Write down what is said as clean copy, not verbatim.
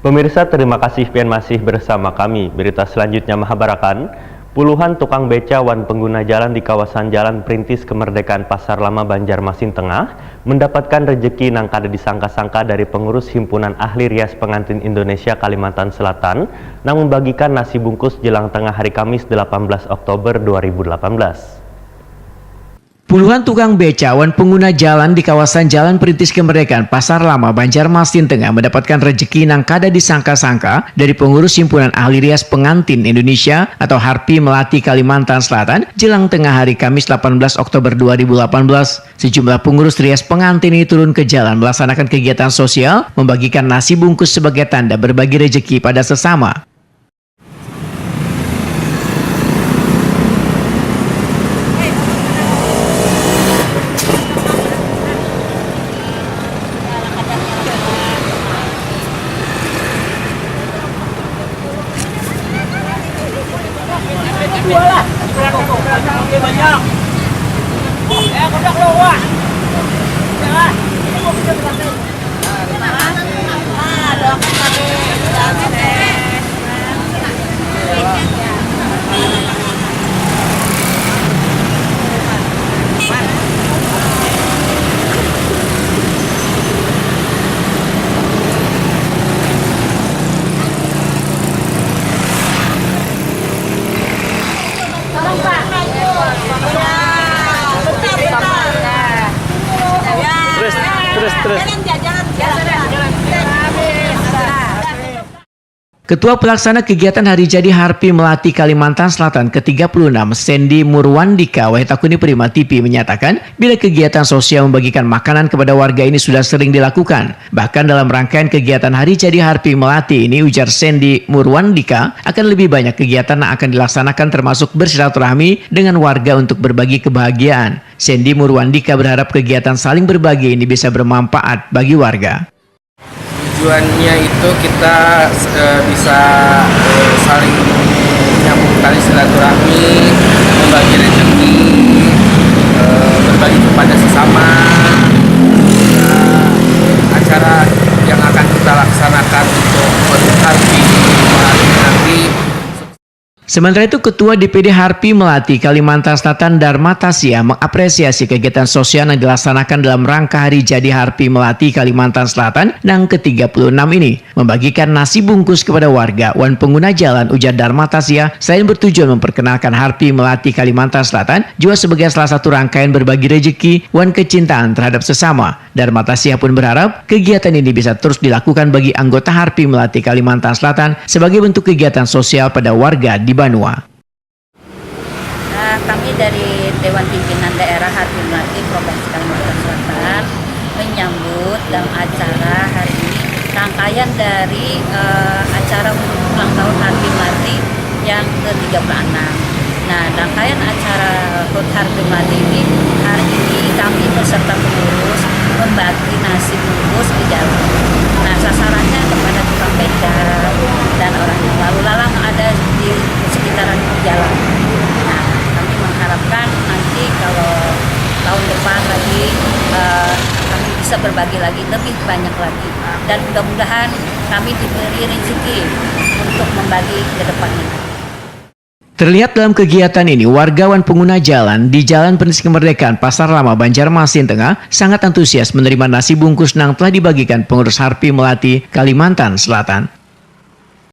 Pemirsa, terima kasih pian masih bersama kami. Berita selanjutnya Mahabarakan. Puluhan tukang beca wan pengguna jalan di kawasan Jalan Perintis Kemerdekaan Pasar Lama Banjarmasin Tengah mendapatkan rejeki nang kada disangka-sangka dari pengurus Himpunan Ahli Rias Pengantin Indonesia Kalimantan Selatan nang membagikan nasi bungkus jelang tengah hari Kamis 18 Oktober 2018. Puluhan tukang beca wan pengguna jalan di kawasan Jalan Perintis Kemerdekaan Pasar Lama Banjarmasin Tengah mendapatkan rejeki nang kada disangka-sangka dari pengurus Himpunan Ahli Rias Pengantin Indonesia atau HARPI Melati Kalimantan Selatan jelang tengah hari Kamis 18 Oktober 2018. Sejumlah pengurus rias pengantin ini turun ke jalan melaksanakan kegiatan sosial membagikan nasi bungkus sebagai tanda berbagi rejeki pada sesama. Banyak. Aku udah keluar. Jangan. Terus. Ketua Pelaksana Kegiatan Hari Jadi HARPI Melati Kalimantan Selatan ke-36, Sandy Murwandika Wahitakuni Prima TV menyatakan bila kegiatan sosial membagikan makanan kepada warga ini sudah sering dilakukan. Bahkan dalam rangkaian kegiatan Hari Jadi HARPI Melati ini, ujar Sandy Murwandika, akan lebih banyak kegiatan yang akan dilaksanakan termasuk bersilaturahmi dengan warga untuk berbagi kebahagiaan. Sandy Murwandika berharap kegiatan saling berbagi ini bisa bermanfaat bagi warga. Tujuannya itu kita bisa saling menyambung tali silaturahmi, membagi rezeki, berbagi kepada sesama. Acara yang akan kita laksanakan untuk HARPI Melati nanti. Sementara itu, Ketua DPD HARPI Melati Kalimantan Selatan Dharma Tasya mengapresiasi kegiatan sosial yang dilaksanakan dalam rangka Hari Jadi HARPI Melati Kalimantan Selatan yang ke-36 ini. Membagikan nasi bungkus kepada warga wan pengguna jalan, ujar Dharma Tasya, selain bertujuan memperkenalkan HARPI Melati Kalimantan Selatan, juga sebagai salah satu rangkaian berbagi rejeki wan kecintaan terhadap sesama. Dharma Tasya pun berharap kegiatan ini bisa terus dilakukan bagi anggota HARPI Melati Kalimantan Selatan sebagai bentuk kegiatan sosial pada warga di Banua. Kami dari Dewan Pimpinan Daerah HARPI Melati Provinsi Kalimantan Selatan menyambut dalam acara hari ini rangkaian dari acara ulang tahun HARPI Melati yang ke-36. Nah, rangkaian acara HUT HARPI Melati ini hari ini kami beserta pengurus membagi nasi bungkus di jalan. Nah, sasarannya kepada tukang beca dan orang yang lalu lalang ada di sekitaran jalan. Nah, kami mengharapkan nanti kalau tahun depan lagi kami bisa berbagi lagi lebih banyak lagi, dan mudah-mudahan kami diberi rezeki untuk membagi ke depannya. Terlihat dalam kegiatan ini, warga wan pengguna jalan di Jalan Perintis Kemerdekaan Pasar Lama Banjarmasin Tengah sangat antusias menerima nasi bungkus yang telah dibagikan pengurus HARPI Melati Kalimantan Selatan.